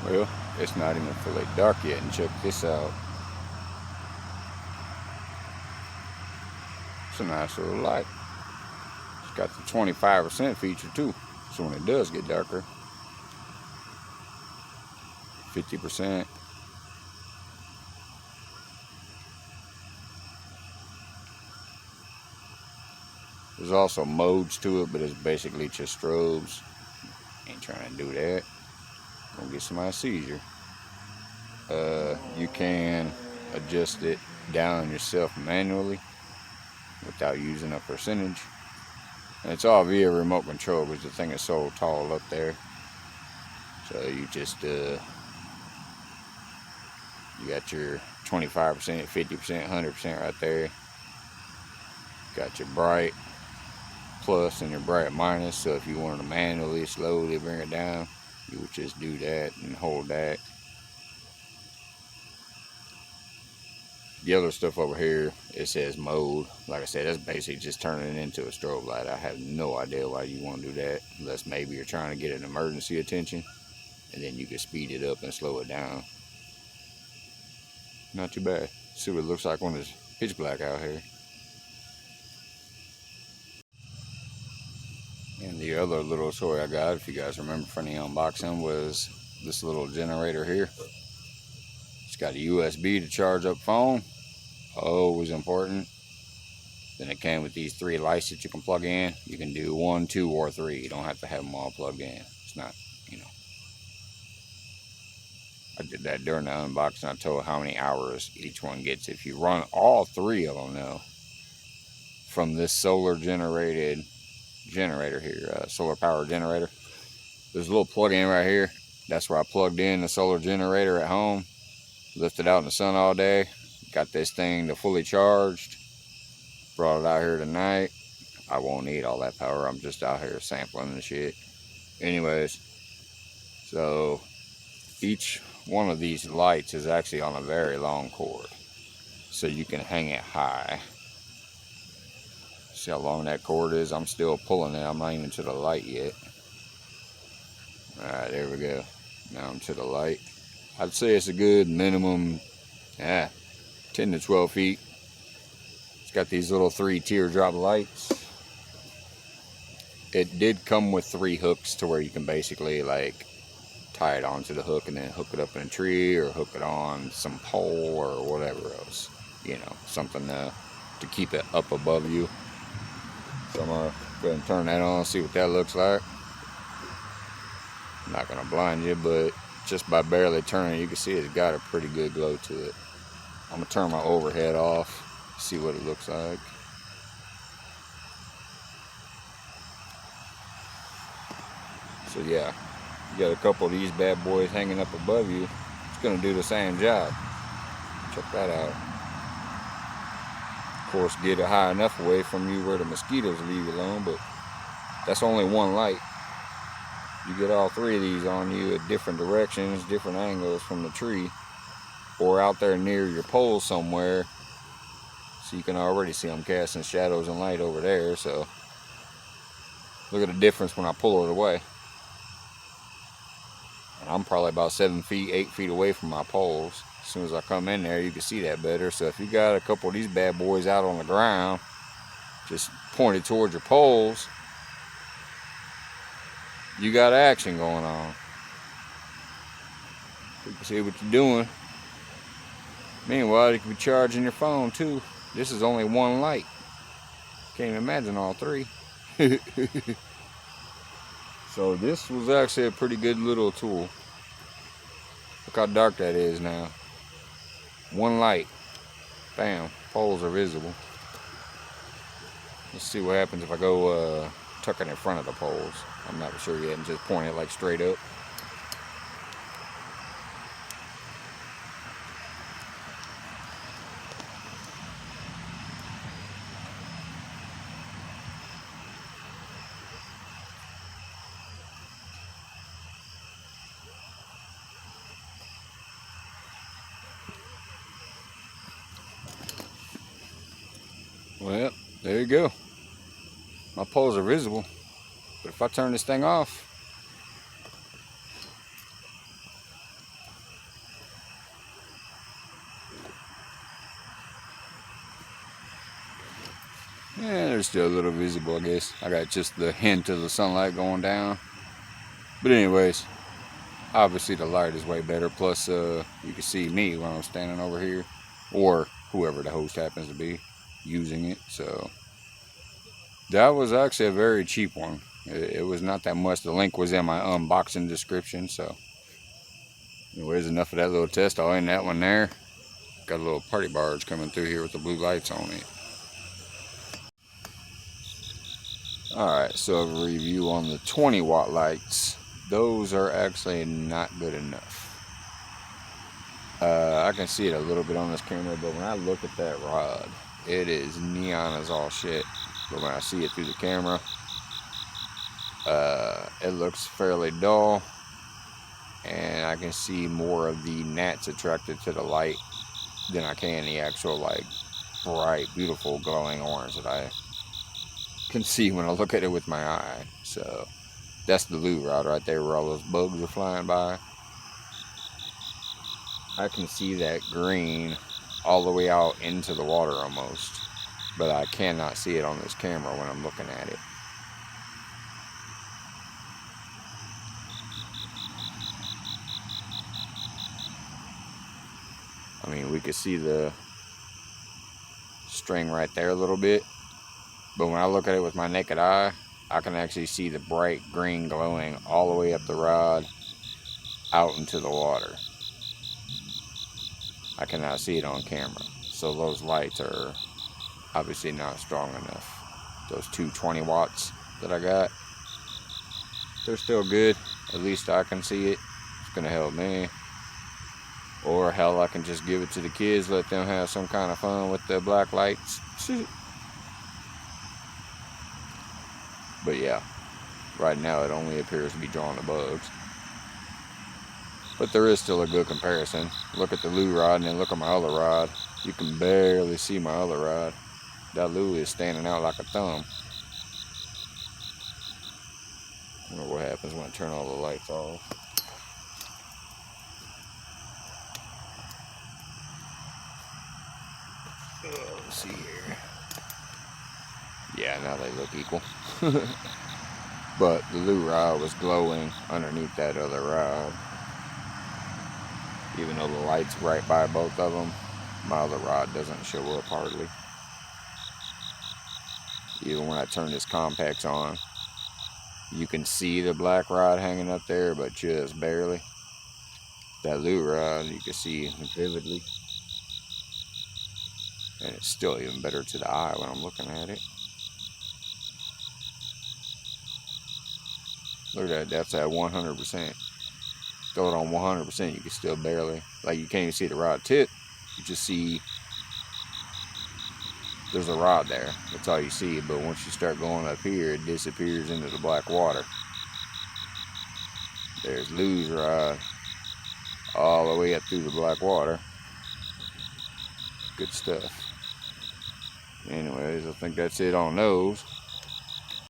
Well, it's not even fully dark yet, and check this out. It's a nice little light. It's got the 25% feature too, so when it does get darker, 50%. There's also modes to it, but it's basically just strobes. Ain't trying to do that. Gonna get somebody seizure. You can adjust it down yourself manually without using a percentage. And it's all via remote control because the thing is so tall up there. So you just you got your 25%, 50%, 100% right there. Got your bright plus and your bright minus. So if you wanted to manually slowly bring it down, you would just do that and hold that. The other stuff over here, it says mode. Like I said, that's basically just turning it into a strobe light. I have no idea why you want to do that, unless maybe you're trying to get an emergency attention, and then you can speed it up and slow it down. Not too bad. See what it looks like when it's pitch black out here. And the other little toy I got, if you guys remember from the unboxing, was this little generator here. It's got a USB to charge up phone. Always important. Then it came with these 3 lights that you can plug in. You can do 1, 2, or 3. You don't have to have them all plugged in. It's not, you know. I did that during the unboxing. I told how many hours each one gets. If you run all 3 of them though, from this solar generated generator here, solar power generator, there's a little plug-in right here. That's where I plugged in the solar generator at home. Left it out in the sun all day. Got this thing to fully charged. Brought it out here tonight. I won't need all that power. I'm just out here sampling the shit. Anyways, so each one of these lights is actually on a very long cord, so you can hang it high. See how long that cord is? I'm still pulling it. I'm not even to the light yet. Alright, there we go. Now I'm to the light. I'd say it's a good minimum 10 to 12 feet. It's got these little 3 teardrop lights. It did come with 3 hooks to where you can basically like tie it onto the hook and then hook it up in a tree or hook it on some pole or whatever else. You know, something to keep it up above you. So I'm going to go ahead and turn that on, see what that looks like. I'm not going to blind you, but just by barely turning, you can see it's got a pretty good glow to it. I'm going to turn my overhead off, see what it looks like. So yeah, you got a couple of these bad boys hanging up above you. It's going to do the same job. Check that out. Of course, get it high enough away from you where the mosquitoes leave you alone, but that's only one light. You get all 3 of these on you at different directions, different angles from the tree, or out there near your pole somewhere, so you can already see them casting shadows and light over there. So look at the difference when I pull it away. And I'm probably about 7 feet, 8 feet away from my poles. As soon as I come in there, you can see that better. So if you got a couple of these bad boys out on the ground, just pointed towards your poles, you got action going on. You can see what you're doing. Meanwhile, you can be charging your phone too. This is only one light. Can't even imagine all 3. So this was actually a pretty good little tool. Look how dark that is now. One light. Bam. Poles are visible. Let's see what happens if I go tuck it in front of the poles. I'm not sure yet, and just point it like straight up. Well, there you go. My poles are visible, but if I turn this thing off, Yeah, they're still a little visible, I guess. I got just the hint of the sunlight going down. But anyways, obviously the light is way better. Plus, you can see me when I'm standing over here, or whoever the host happens to be using it. So that was actually a very cheap one. It was not that much. The link was in my unboxing description. So anyways, enough of that little test. I'll end that one there. Got a little party barge coming through here with the blue lights on it. Alright, so a review on the 20 watt lights. Those are actually not good enough. I can see it a little bit on this camera, but when I look at that rod, it is neon as all shit. But when I see it through the camera, it looks fairly dull, and I can see more of the gnats attracted to the light than I can the actual like bright, beautiful, glowing orange that I can see when I look at it with my eye. So that's the lure rod right there where all those bugs are flying by. I can see that green all the way out into the water almost, but I cannot see it on this camera when I'm looking at it. I mean, we could see the string right there a little bit, but when I look at it with my naked eye, I can actually see the bright green glowing all the way up the rod out into the water. I cannot see it on camera, so those lights are obviously not strong enough. Those 220 watts that I got, they're still good. At least I can see it. It's gonna help me. Or hell, I can just give it to the kids, let them have some kind of fun with the black lights. But yeah, right now it only appears to be drawing the bugs. But there is still a good comparison. Look at the lure rod and then look at my other rod. You can barely see my other rod. That lure is standing out like a thumb. I wonder what happens when I turn all the lights off. Let's see here. Yeah, now they look equal. But the lure rod was glowing underneath that other rod. Even though the light's right by both of them, my other rod doesn't show up hardly. Even when I turn this complex on, you can see the black rod hanging up there, but just barely. That lure rod, you can see vividly. And it's still even better to the eye when I'm looking at it. Look at that, that's at 100%. Throw it on 100%, you can still barely, like you can't even see the rod tip. You just see there's a rod there. That's all you see. But once you start going up here, it disappears into the black water. There's Lou's rod all the way up through the black water. Good stuff. Anyways, I think that's it on those.